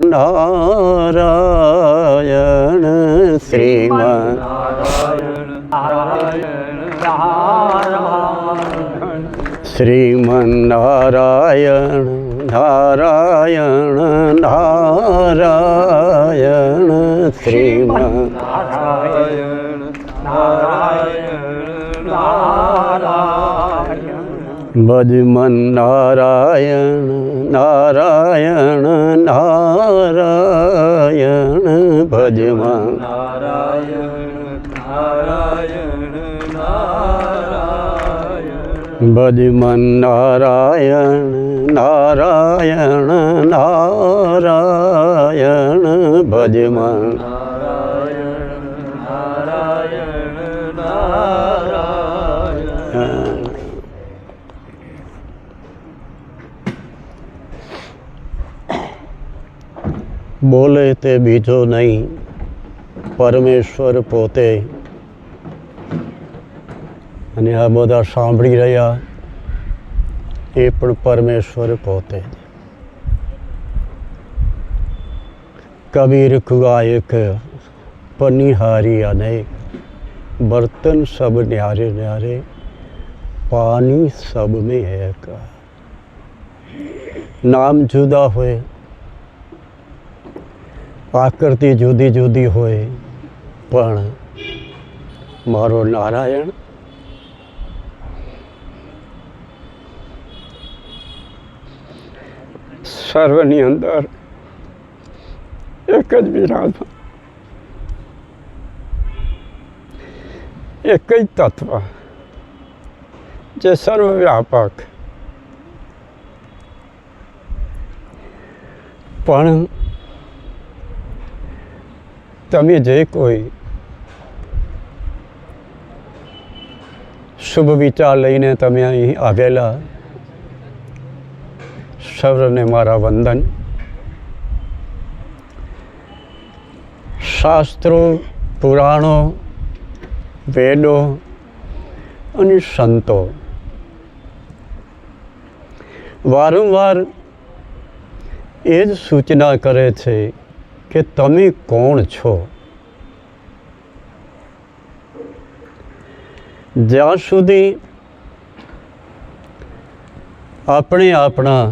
નારાયણ શ્રીમન શ્રીમન નારાયણ નારાયણ નારાયણ શ્રીમન ભજમન નારાયણ નારાયણ નારાયણ ભજમન ભજમન નારાયણ નારાયણ નારાયણ ભજમન બોલે તે બીજો નહીં, પરમેશ્વર પોતે. અને આ બધા સાંભળી રહ્યા એ પણ પરમેશ્વર પોતે. કબીર કુઆયક પનિહારી અનેક, બર્તન સબ ન્યારે ન્યારે, પાણી સબ મેં એક. નામ જુદા હોય, આકૃતિ જુદી જુદી હોય, પણ મારો નારાયણ સર્વની અંદર એક જ બિરાજમાન, એક જ તત્વ જે સર્વવ્યાપક. પણ તમે જે કોઈ શુભ વિચાર લઈને તમે અહીં આવેલા, સર્વને મારા વંદન. શાસ્ત્રો, પુરાણો, વેદો અને સંતો વારંવાર એ જ સૂચના કરે છે કે તમે કોણ છો. જ્યાં સુધી આપણે આપણા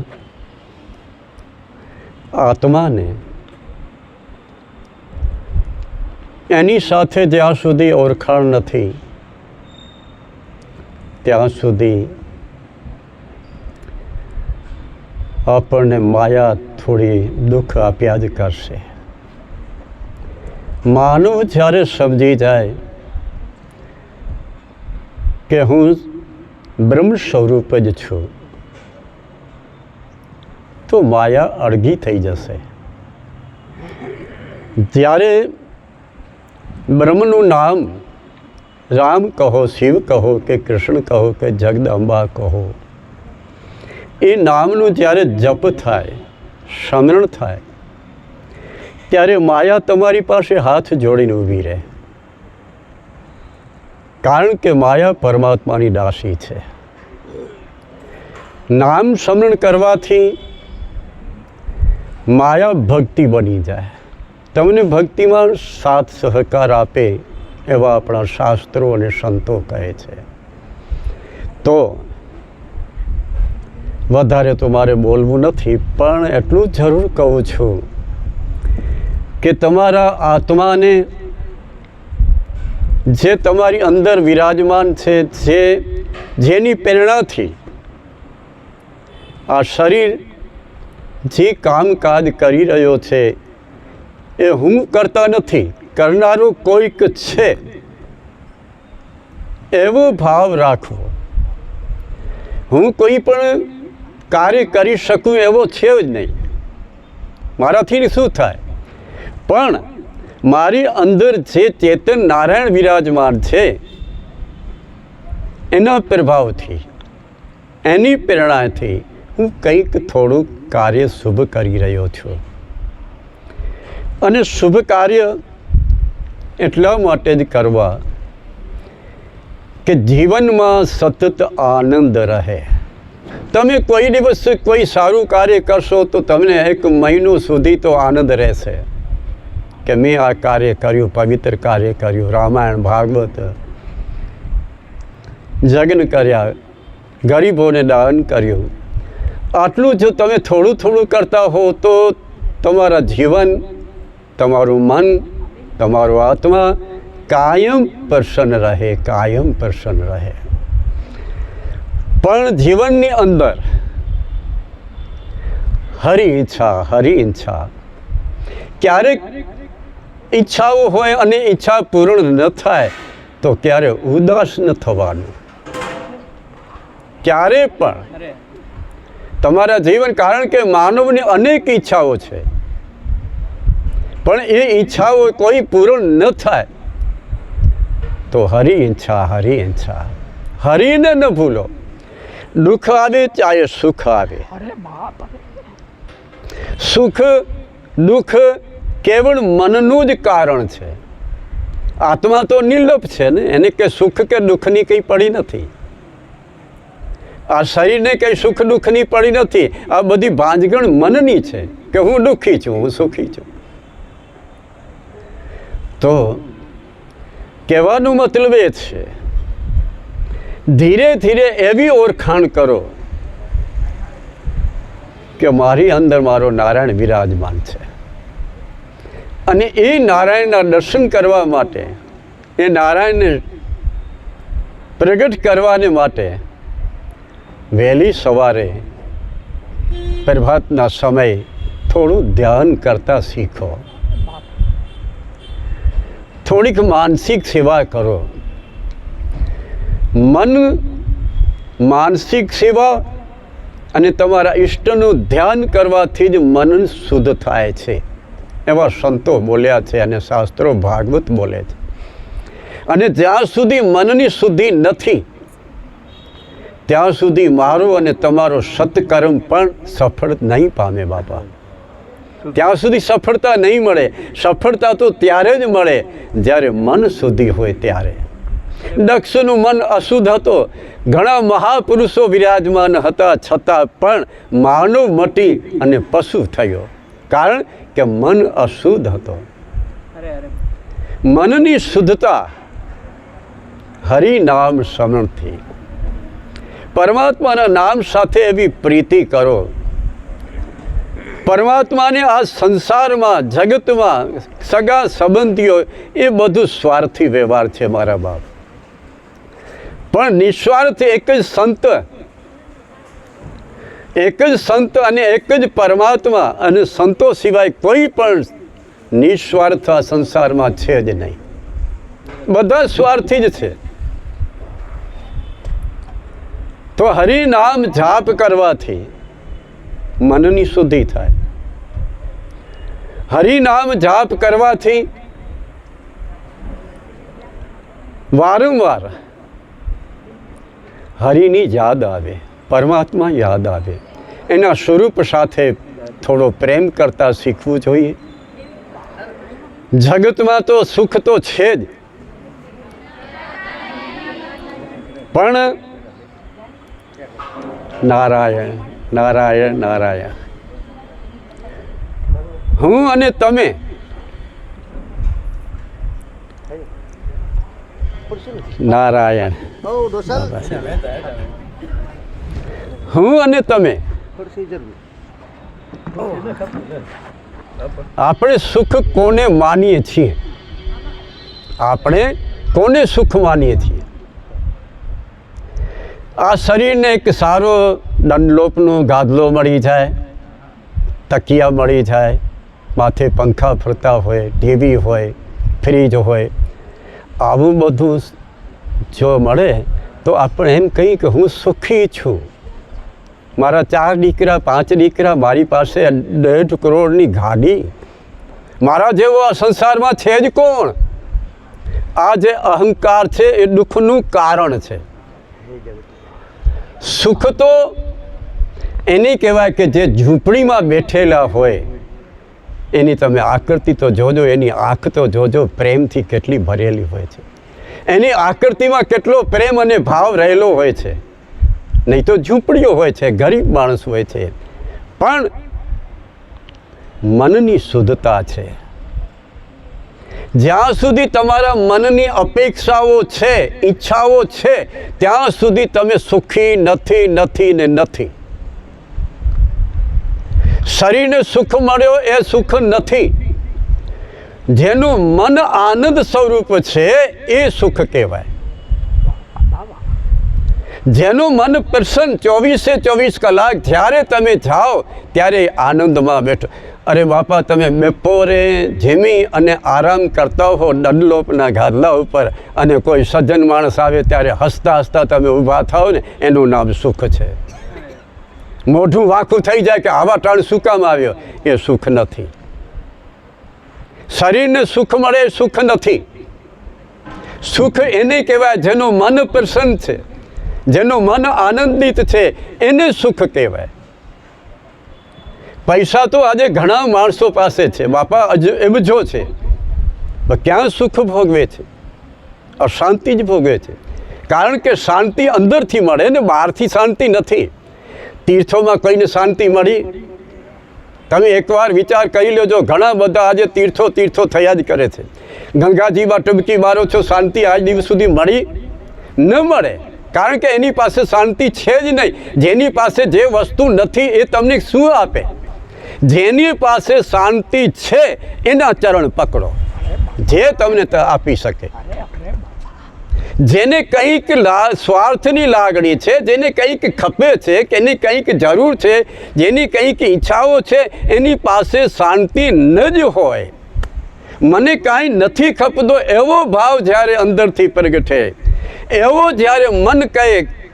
આત્માને એની સાથે જ્યાં સુધી ઓળખાણ નથી, ત્યાં સુધી આપણને માયા થોડી દુઃખ આપ્યા જ કરશે. માનવ જ્યારે સમજી જાય કે હું બ્રહ્મ સ્વરૂપ જ છું, તો માયા અળગી થઈ જશે. જ્યારે બ્રહ્મનું નામ રામ કહો, શિવ કહો કે કૃષ્ણ કહો કે જગદંબા કહો, એ નામનું જ્યારે જપ થાય, સ્મરણ થાય, ત્યારે માયા તમારી પાસે હાથ જોડીને ઊભી રહે. કારણ કે માયા પરમાત્માની દાસી છે. નામ સ્મરણ કરવાથી માયા ભક્તિ બની જાય. તમને ભક્તિમાં સાથ સહકાર આપે એવા આપણા શાસ્ત્રો અને સંતો કહે છે. તો વધારે તો મારે બોલવું નથી, પણ એટલું જરૂર કહું છું કે તમારા આત્માને જે તમારી અંદર વિરાજમાન છે, જેની પ્રેરણાથી આ શરીર જે કામકાજ કરી રહ્યો છે, એ હું કરતા નથી, કરનારું કોઈક છે, એવો ભાવ રાખવો. હું કોઈ પણ કાર્ય કરી શકું એવો છે જ નહીં. મારાથી શું થાય? પણ મારી અંદર જે ચેતન નારાયણ વિરાજમાન છે, એના પ્રભાવથી, એની પ્રેરણાથી હું કંઈક થોડુંક કાર્ય શુભ કરી રહ્યો છું. અને શુભ કાર્ય એટલા માટે જ કરવા કે જીવનમાં સતત આનંદ રહે. તમે કોઈ દિવસ કોઈ સારું કાર્ય કરશો તો તમને 1 મહિનો સુધી તો આનંદ રહેશે કે મેં આ કાર્ય કર્યું, પવિત્ર કાર્ય કર્યું, રામાયણ ભાગવત જગ્ન કર્યા, ગરીબોને દાન કર્યું. આટલું જો તમે થોડું થોડું કરતા હો તો તમારા જીવન, તમારું મન, તમારો આત્મા કાયમ પ્રસન્ન રહે, કાયમ પ્રસન્ન રહે. પણ જીવનની અંદર હરી ઈચ્છા ક્યારેક ઈચ્છાઓ હોય અને ઈચ્છા પૂર્ણ ન થાય તો ક્યારે ઉદાસ ન થવાનું. ક્યારે પણ તમારા જીવન, કારણ કે માનવની અનેક ઈચ્છાઓ છે, પણ એ ઈચ્છાઓ કોઈ પૂર્ણ ન થાય તો હરી ઈચ્છા, હરીને ન ભૂલો. દુઃખ આવે ચાહે સુખ આવે, સુખ દુઃખ કેવળ મનનું જ કારણ છે. આત્મા તો નિર્લોપ છે ને, એને કે સુખ કે દુઃખની કંઈ પડી નથી. આ શરીરને કંઈ સુખ દુઃખની પડી નથી. આ બધી ભાંજગણ મનની છે કે હું દુઃખી છું, હું સુખી છું. તો કહેવાનો મતલબ એ છે, ધીરે ધીરે એવી ઓળખાણ કરો કે મારી અંદર મારો નારાયણ વિરાજમાન છે, અને એ નારાયણના દર્શન કરવા માટે, એ નારાયણને પ્રગટ કરવાને માટે વહેલી સવારે પ્રભાતના સમયે થોડું ધ્યાન કરતા શીખો. થોડીક માનસિક સેવા કરો. મન, માનસિક સેવા અને તમારા ઈષ્ટનું ધ્યાન કરવાથી જ મન શુદ્ધ થાય છે, એવા સંતો બોલ્યા છે અને શાસ્ત્રો ભાગવત બોલે છે. અને જ્યાં સુધી મનની શુદ્ધિ નથી ત્યાં સુધી મારો અને તમારો સત્કર્મ પણ સફળ નહીં પામે બાપા. ત્યાં સુધી સફળતા નહીં મળે. સફળતા તો ત્યારે જ મળે જ્યારે મન શુદ્ધિ હોય ત્યારે. દક્ષનું મન અશુદ્ધ હતો, ઘણા મહાપુરુષો વિરાજમાન હતા, છતાં પણ માનવ મટી અને પશુ થયો, કારણ કે મન અશુદ્ધ હતો. મનની શુદ્ધતા હરિનામ સ્મરણથી, પરમાત્માના નામ સાથે એવી પ્રીતિ કરો. પરમાત્માને આ સંસારમાં, જગતમાં સગા સંબંધીઓ એ બધું સ્વાર્થી વ્યવહાર છે મારા બાપ. પણ નિસ્વાર્થ એક જ સંત અને એક જ પરમાત્મા, અને સંતો સિવાય કોઈ પણ નિસ્વાર્થ આ સંસારમાં છે જ નહીં. બધા સ્વાર્થી જ છે. તો હરિનામ જાપ કરવાથી મનની શુદ્ધિ થાય. હરિનામ જાપ કરવાથી વારંવાર હરિની યાદ આવે, પરમાત્મા યાદ આવે. એના સ્વરૂપ સાથે થોડો પ્રેમ કરતા શીખવું જોઈએ. જગતમાં તો સુખ તો છે જ, પણ નારાયણ નારાયણ નારાયણ. હું અને તમે નારાયણ, હું અને તમે આપણે સુખ કોને માનીએ છીએ? આપણે કોને સુખ માનીએ છીએ? આ શરીરને એક સારો દંડલોપનો ગાદલો મળી જાય, તકિયા મળી જાય, માથે પંખા ફરતા હોય, ટીવી હોય, ફ્રીજ હોય, આવું બધું જો મળે તો આપણે એમ કહીએ કે હું સુખી છું. મારા 4 દીકરા 5 દીકરા, મારી પાસે 1.5 કરોડની ગાડી, મારા જેવો આ સંસારમાં છે જ કોણ? આ જે અહંકાર છે એ દુઃખનું કારણ છે. સુખ તો એને કહેવાય કે જે ઝૂંપડીમાં બેઠેલા હોય એની તમે આકૃતિ તો જોજો, એની આંખ તો જોજો પ્રેમથી કેટલી ભરેલી હોય છે. એની આકૃતિમાં કેટલો પ્રેમ અને ભાવ રહેલો હોય છે. નહીં તો ઝૂંપડીઓ હોય છે, ગરીબ માણસ હોય છે, પણ મનની શુદ્ધતા છે. જ્યાં સુધી તમારા મનની અપેક્ષાઓ છે, ઈચ્છાઓ છે, ત્યાં સુધી તમે સુખી નથી નથી ને નથી. શરીરને સુખ મળ્યો એ સુખ નથી. જેનું મન આનંદ સ્વરૂપ છે એ સુખ કહેવાય. જેનું મન પ્રસન્ન 24/24 કલાક જ્યારે તમે જાઓ ત્યારે આનંદમાં બેઠો. અરે બાપા, તમે બપોરે જમી અને આરામ કરતા હો ડનલોપના ગાદલા ઉપર અને કોઈ સજ્જન માણસ આવે ત્યારે હસતા હસતા તમે ઊભા થાઓ ને, એનું નામ સુખ છે. મોઢું વાંકું થઈ જાય કે આવા ટાણ શું કામ આવ્યો, એ સુખ નથી. શરીરને સુખ મળે એ સુખ નથી. સુખ એને કહેવાય જેનું મન પ્રસન્ન છે, જેનું મન આનંદિત છે, એને સુખ કહેવાય. પૈસા તો આજે ઘણા માણસો પાસે છે બાપા, અબજો છે, પણ ક્યાં સુખ ભોગવે છે? અશાંતિ જ ભોગવે છે. કારણ કે શાંતિ અંદરથી મળે ને બહારથી શાંતિ નથી. તીર્થોમાં કોઈને શાંતિ મળી? તમે એકવાર વિચાર કરી લેજો. ઘણા બધા આજે તીર્થો થયા જ કરે છે. ગંગાજીમાં ટબકી મારો છો, શાંતિ આજ દિવસ સુધી મળી ન મળે. કારણ કે એની પાસે શાંતિ છે જ નહીં. જેની પાસે જે વસ્તુ નથી એ તમને શું આપે? જેની પાસે શાંતિ છે એના ચરણ પકડો, જે તમને આપી શકે. જેને કંઈક સ્વાર્થની લાગણી છે, જેને કંઈક ખપે છે, કે એની કંઈક જરૂર છે, જેની કંઈક ઈચ્છાઓ છે, એની પાસે શાંતિ ન જ હોય. મને કાંઈ નથી ખપતો એવો ભાવ જ્યારે અંદરથી પ્રગટે, એવો જ્યારે મન કહે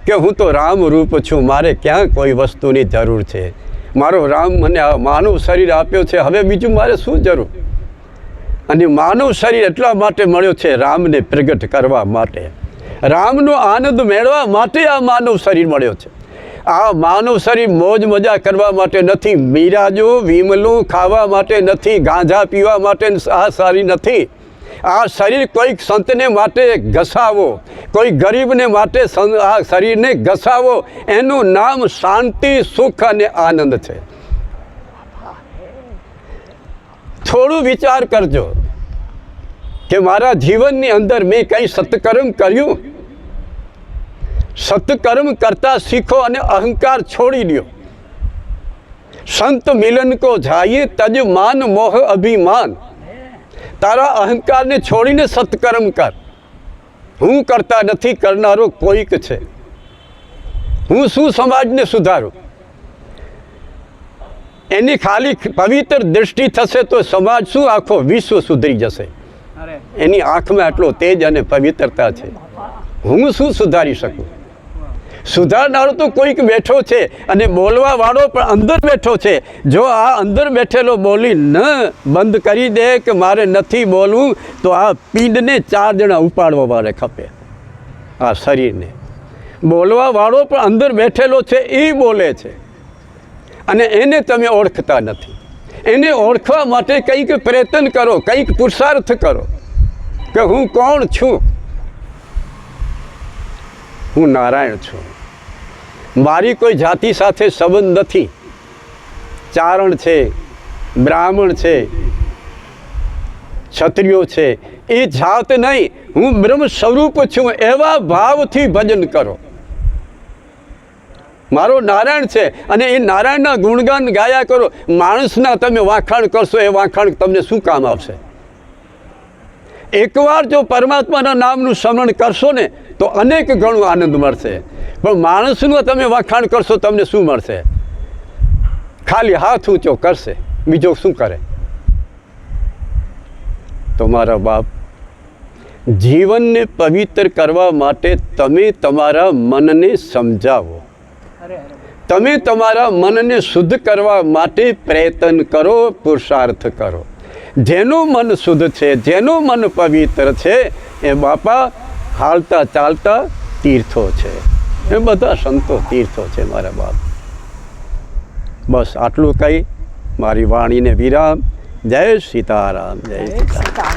કે હું તો રામ રૂપ છું, મારે ક્યાં કોઈ વસ્તુની જરૂર છે? મારો રામ મને માનવ શરીર આપ્યો છે, હવે બીજું મારે શું જરૂર? અને માનવ શરીર એટલા માટે મળ્યો છે રામને પ્રગટ કરવા માટે, રામનો આનંદ મેળવવા માટે આ માનવ શરીર મળ્યો છે. આ માનવ શરીર મોજ મજા કરવા માટે નથી, બિરાજો વિમલો ખાવા માટે નથી, ગાંજા પીવા માટે આ શરીર નથી. આ શરીર કોઈક સંતને માટે ઘસાવો, કોઈ ગરીબને માટે આ શરીરને ઘસાવો, એનું નામ શાંતિ, સુખ અને આનંદ છે. થોડું વિચાર કરજો કે મારા જીવનની અંદર મેં કંઈ સત્કર્મ કર્યું? સત્કર્મ કરતા શીખો અને અહંકાર છોડી દો. સંત મિલન કો જાઈએ તજ માન મોહ અભિમાન. તારા અહંકારને છોડીને સત્કર્મ કર. હું કરતા નથી, કરનારો કોઈક છે. હું શું સમાજને સુધારું? એની ખાલી પવિત્ર દૃષ્ટિ થશે તો સમાજ શું, આખો વિશ્વ સુધરી જશે. એની આંખમાં એટલો તેજ અને પવિત્રતા છે. હું શું સુધારી શકું? સુધારનારો તો કોઈક બેઠો છે અને બોલવા વાળો પણ અંદર બેઠો છે. જો આ અંદર બેઠેલો બોલી ન બંધ કરી દે કે મારે નથી બોલવું, તો આ પિંડને 4 જણા ઉપાડવા વાળે ખપે. આ શરીરને બોલવા વાળો પણ અંદર બેઠેલો છે, એ બોલે છે અને એને તમે ઓળખતા નથી. એને ઓળખવા માટે કંઈક પ્રયત્ન કરો, કંઈક પુરુષાર્થ કરો કે હું કોણ છું? હું નારાયણ છું. મારી કોઈ જાતિ સાથે સંબંધ નથી. ચારણ છે, બ્રાહ્મણ છે, ક્ષત્રિયો છે, એ જાત નહીં. હું બ્રહ્મ સ્વરૂપ છું, એવા ભાવથી ભજન કરો. મારો નારાયણ છે અને એ નારાયણના ગુણગાન ગાયા કરો. માણસના તમે વાખાણ કરશો, એ વાખાણ તમને શું કામ આવશે? એકવાર જો પરમાત્માના નામનું સ્મરણ કરશો ને તો અનેક ગણું આનંદ મળશે. પણ માણસનું તમે વખાણ કરશો, તમને શું મળશે? ખાલી હાથ ઊંચો કરશે, બીજો શું કરે? તો મારા બાપ, જીવનને પવિત્ર કરવા માટે તમે તમારા મનને સમજાવો. તમે તમારા મનને શુદ્ધ કરવા માટે પ્રયત્ન કરો, પુરુષાર્થ કરો. જેનું મન શુદ્ધ છે, જેનું મન પવિત્ર છે, એ બાપા હાલતા ચાલતા તીર્થો છે. એ બધા સંતો તીર્થો છે મારા બાપ. બસ આટલું કહી મારી વાણીને વિરામ. જય સીતારામ, જય સીતારામ.